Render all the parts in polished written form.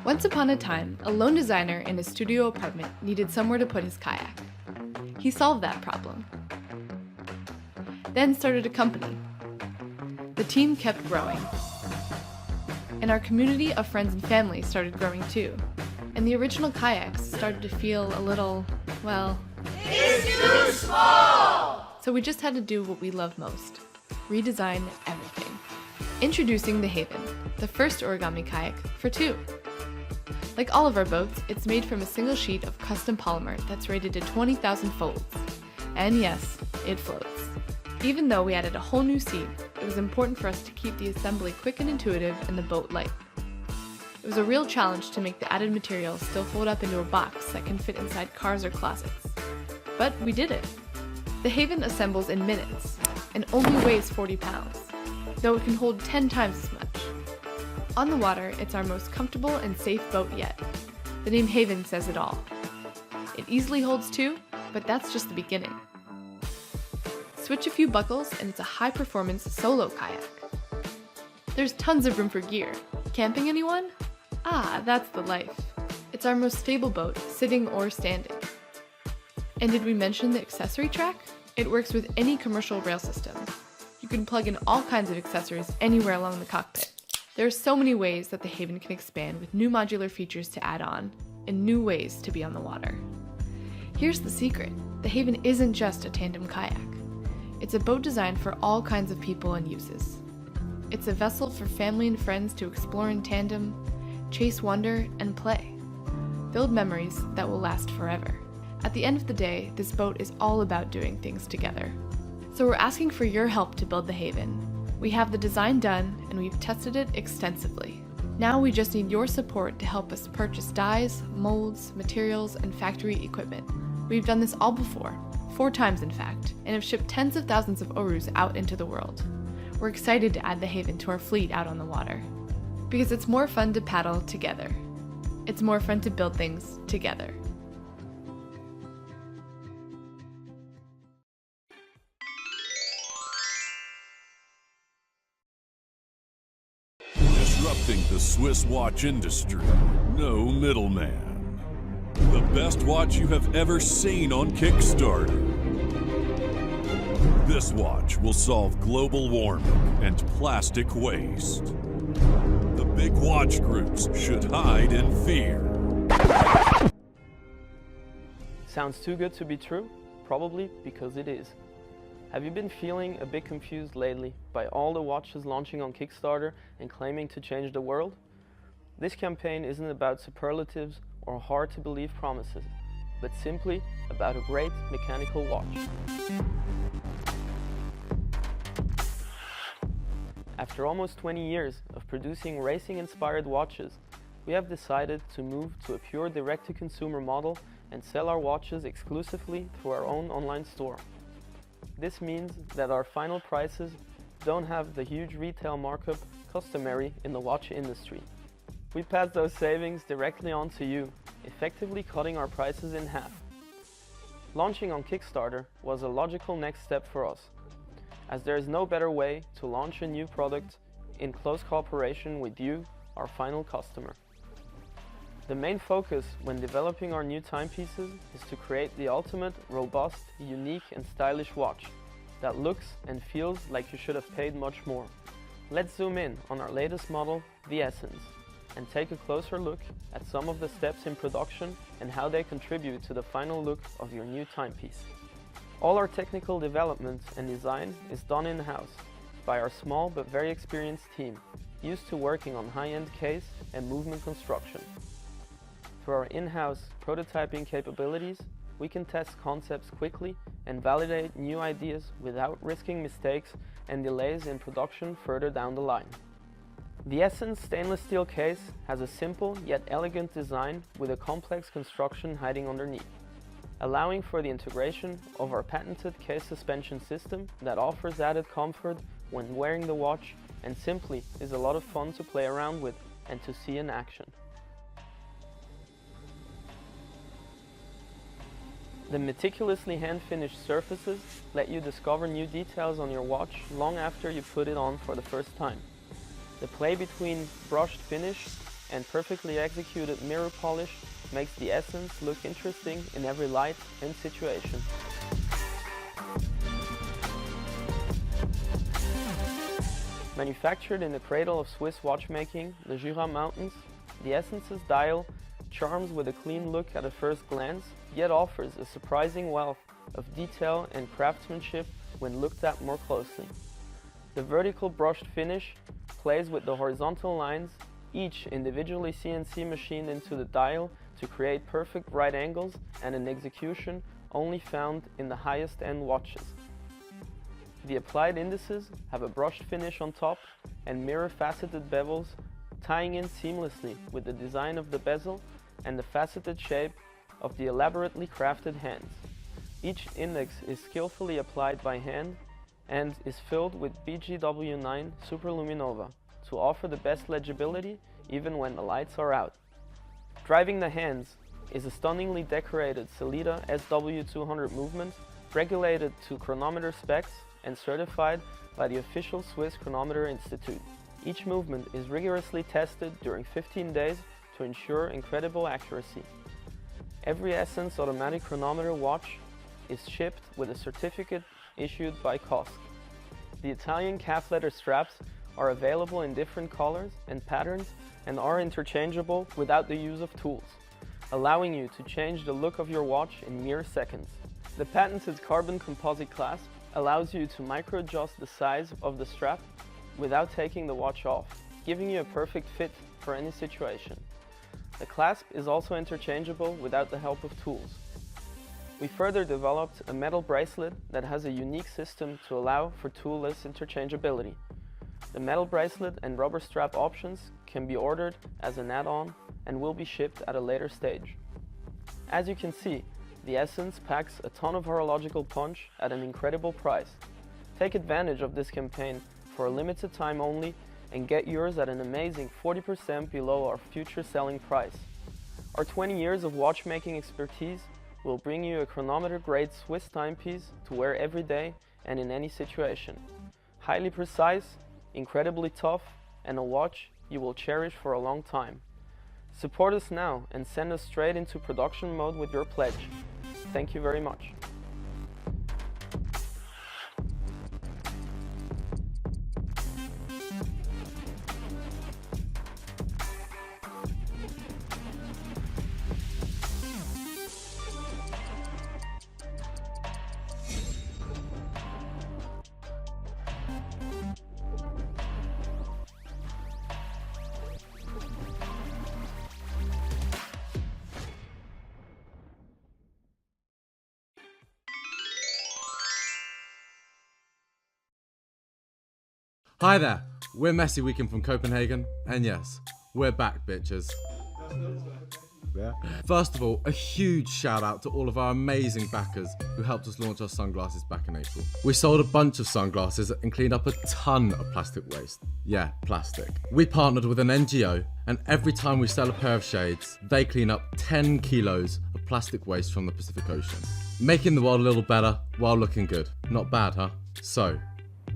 Once upon a time, a lone designer in a studio apartment needed somewhere to put his kayak. He solved that problem. Then started a company. The team kept growing. And our community of friends and family started growing too. And the original kayaks started to feel a little, well... It's too small! So we just had to do what we love most. Redesign everything. Introducing the Haven, the first origami kayak for two. Like all of our boats, it's made from a single sheet of custom polymer that's rated to 20,000 folds. And yes, it floats. Even though we added a whole new seat, it was important for us to keep the assembly quick and intuitive and the boat light. It was a real challenge to make the added material still fold up into a box that can fit inside cars or closets. But we did it. The Haven assembles in minutes and only weighs 40 pounds, though it can hold 10 times as much. On the water, it's our most comfortable and safe boat yet. The name Haven says it all. It easily holds two, but that's just the beginning. Switch a few buckles and it's a high-performance solo kayak. There's tons of room for gear. Camping anyone? Ah, that's the life. It's our most stable boat, sitting or standing. And did we mention the accessory track? It works with any commercial rail system. You can plug in all kinds of accessories anywhere along the cockpit. There are so many ways that the Haven can expand with new modular features to add on, and new ways to be on the water. Here's the secret. The Haven isn't just a tandem kayak. It's a boat designed for all kinds of people and uses. It's a vessel for family and friends to explore in tandem, chase wonder, and play. Build memories that will last forever. At the end of the day, this boat is all about doing things together. So we're asking for your help to build the Haven. We have the design done, and we've tested it extensively. Now we just need your support to help us purchase dies, molds, materials, and factory equipment. We've done this all before, 4 times in fact, and have shipped tens of thousands of orus out into the world. We're excited to add the Haven to our fleet out on the water. Because it's more fun to paddle together. It's more fun to build things together. Disrupting the Swiss watch industry. No middleman. The best watch you have ever seen on Kickstarter. This watch will solve global warming and plastic waste. The big watch groups should hide in fear. Sounds too good to be true? Probably because it is. Have you been feeling a bit confused lately by all the watches launching on Kickstarter and claiming to change the world? This campaign isn't about superlatives or hard-to-believe promises, but simply about a great mechanical watch. After almost 20 years of producing racing-inspired watches, we have decided to move to a pure direct-to-consumer model and sell our watches exclusively through our own online store. This means that our final prices don't have the huge retail markup customary in the watch industry. We pass those savings directly on to you, effectively cutting our prices in half. Launching on Kickstarter was a logical next step for us, as there is no better way to launch a new product in close cooperation with you, our final customer. The main focus when developing our new timepieces is to create the ultimate, robust, unique and stylish watch that looks and feels like you should have paid much more. Let's zoom in on our latest model, the Essence, and take a closer look at some of the steps in production and how they contribute to the final look of your new timepiece. All our technical development and design is done in-house by our small but very experienced team, used to working on high-end case and movement construction. Through our in-house prototyping capabilities, we can test concepts quickly and validate new ideas without risking mistakes and delays in production further down the line. The Essence stainless steel case has a simple yet elegant design with a complex construction hiding underneath, allowing for the integration of our patented case suspension system that offers added comfort when wearing the watch and simply is a lot of fun to play around with and to see in action. The meticulously hand-finished surfaces let you discover new details on your watch long after you put it on for the first time. The play between brushed finish and perfectly executed mirror polish makes the Essence look interesting in every light and situation. Manufactured in the cradle of Swiss watchmaking, the Jura Mountains, the Essence's dial charms with a clean look at a first glance, yet offers a surprising wealth of detail and craftsmanship when looked at more closely. The vertical brushed finish plays with the horizontal lines, each individually CNC machined into the dial to create perfect right angles and an execution only found in the highest end watches. The applied indices have a brushed finish on top and mirror faceted bevels, tying in seamlessly with the design of the bezel and the faceted shape of the elaborately crafted hands. Each index is skillfully applied by hand and is filled with BGW9 Superluminova to offer the best legibility even when the lights are out. Driving the hands is a stunningly decorated Sellita SW200 movement, regulated to chronometer specs and certified by the official Swiss Chronometer Institute. Each movement is rigorously tested during 15 days to ensure incredible accuracy. Every Essence automatic chronometer watch is shipped with a certificate issued by COSC. The Italian calf leather straps are available in different colors and patterns and are interchangeable without the use of tools, allowing you to change the look of your watch in mere seconds. The patented carbon composite clasp allows you to micro-adjust the size of the strap without taking the watch off, giving you a perfect fit for any situation. The clasp is also interchangeable without the help of tools. We further developed a metal bracelet that has a unique system to allow for toolless interchangeability. The metal bracelet and rubber strap options can be ordered as an add-on and will be shipped at a later stage. As you can see, the Essence packs a ton of horological punch at an incredible price. Take advantage of this campaign for a limited time only and get yours at an amazing 40% below our future selling price. Our 20 years of watchmaking expertise will bring you a chronometer-grade Swiss timepiece to wear every day and in any situation. Highly precise, incredibly tough, and a watch you will cherish for a long time. Support us now and send us straight into production mode with your pledge. Thank you very much. Hi there, we're Messy Weekend from Copenhagen, and yes, we're back, bitches. Yeah. First of all, a huge shout out to all of our amazing backers who helped us launch our sunglasses back in April. We sold a bunch of sunglasses and cleaned up a ton of plastic waste. Yeah, plastic. We partnered with an NGO, and every time we sell a pair of shades, they clean up 10 kilos of plastic waste from the Pacific Ocean. Making the world a little better while looking good. Not bad, huh? So,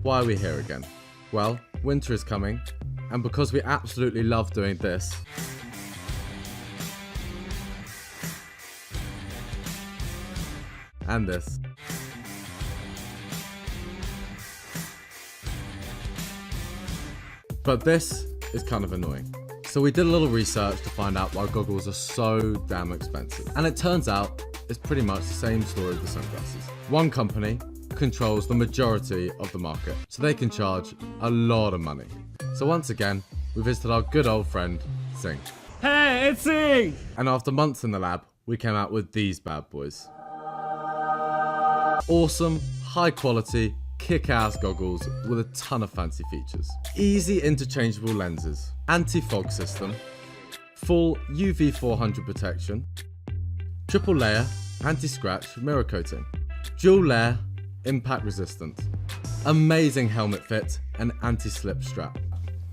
why are we here again? Well, winter is coming, and because we absolutely love doing this, and this, but this is kind of annoying. So we did a little research to find out why goggles are so damn expensive. And it turns out it's pretty much the same story as the sunglasses. One company controls the majority of the market, so they can charge a lot of money. So once again, we visited our good old friend, Sing. Hey, it's Sing! And after months in the lab, we came out with these bad boys. Awesome, high quality, kick-ass goggles with a ton of fancy features. Easy interchangeable lenses, anti-fog system, full UV 400 protection, triple layer, anti-scratch mirror coating, dual layer, impact resistant, amazing helmet fit and anti-slip strap.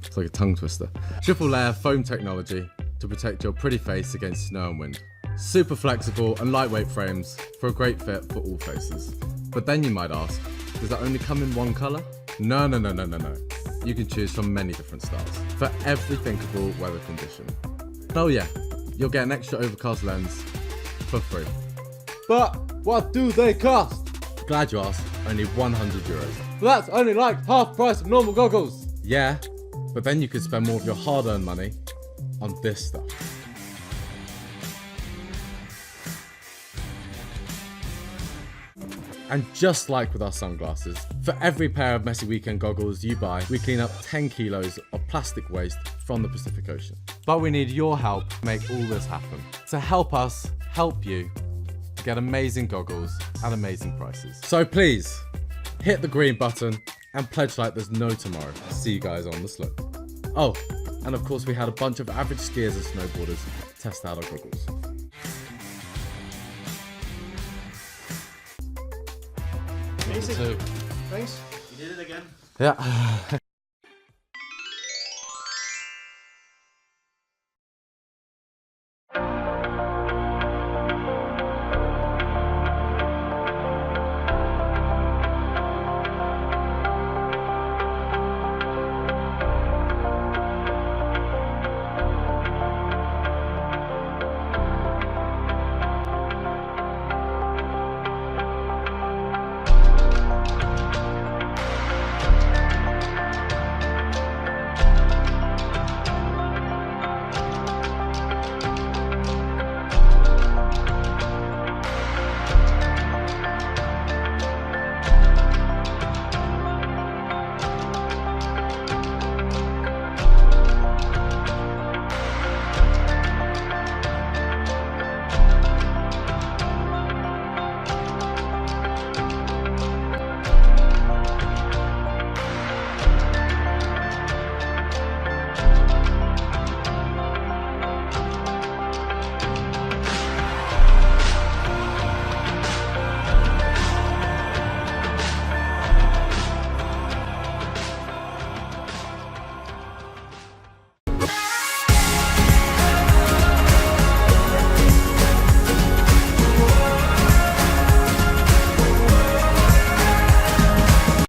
It's like a tongue twister. Triple layer foam technology to protect your pretty face against snow and wind. Super flexible and lightweight frames for a great fit for all faces. But then you might ask, does that only come in one color? No. You can choose from many different styles for every thinkable weather condition. Oh yeah, you'll get an extra overcast lens for free. But what do they cost? Glad you asked, only €100. That's only like half price of normal goggles. Yeah, but then you could spend more of your hard-earned money on this stuff. And just like with our sunglasses, for every pair of Messy Weekend goggles you buy, we clean up 10 kilos of plastic waste from the Pacific Ocean. But we need your help to make all this happen. So help us help you get amazing goggles at amazing prices. So please, hit the green button and pledge like there's no tomorrow. See you guys on the slope. Oh, and of course we had a bunch of average skiers and snowboarders test out our goggles. Amazing. So, Thanks. You did it again. yeah.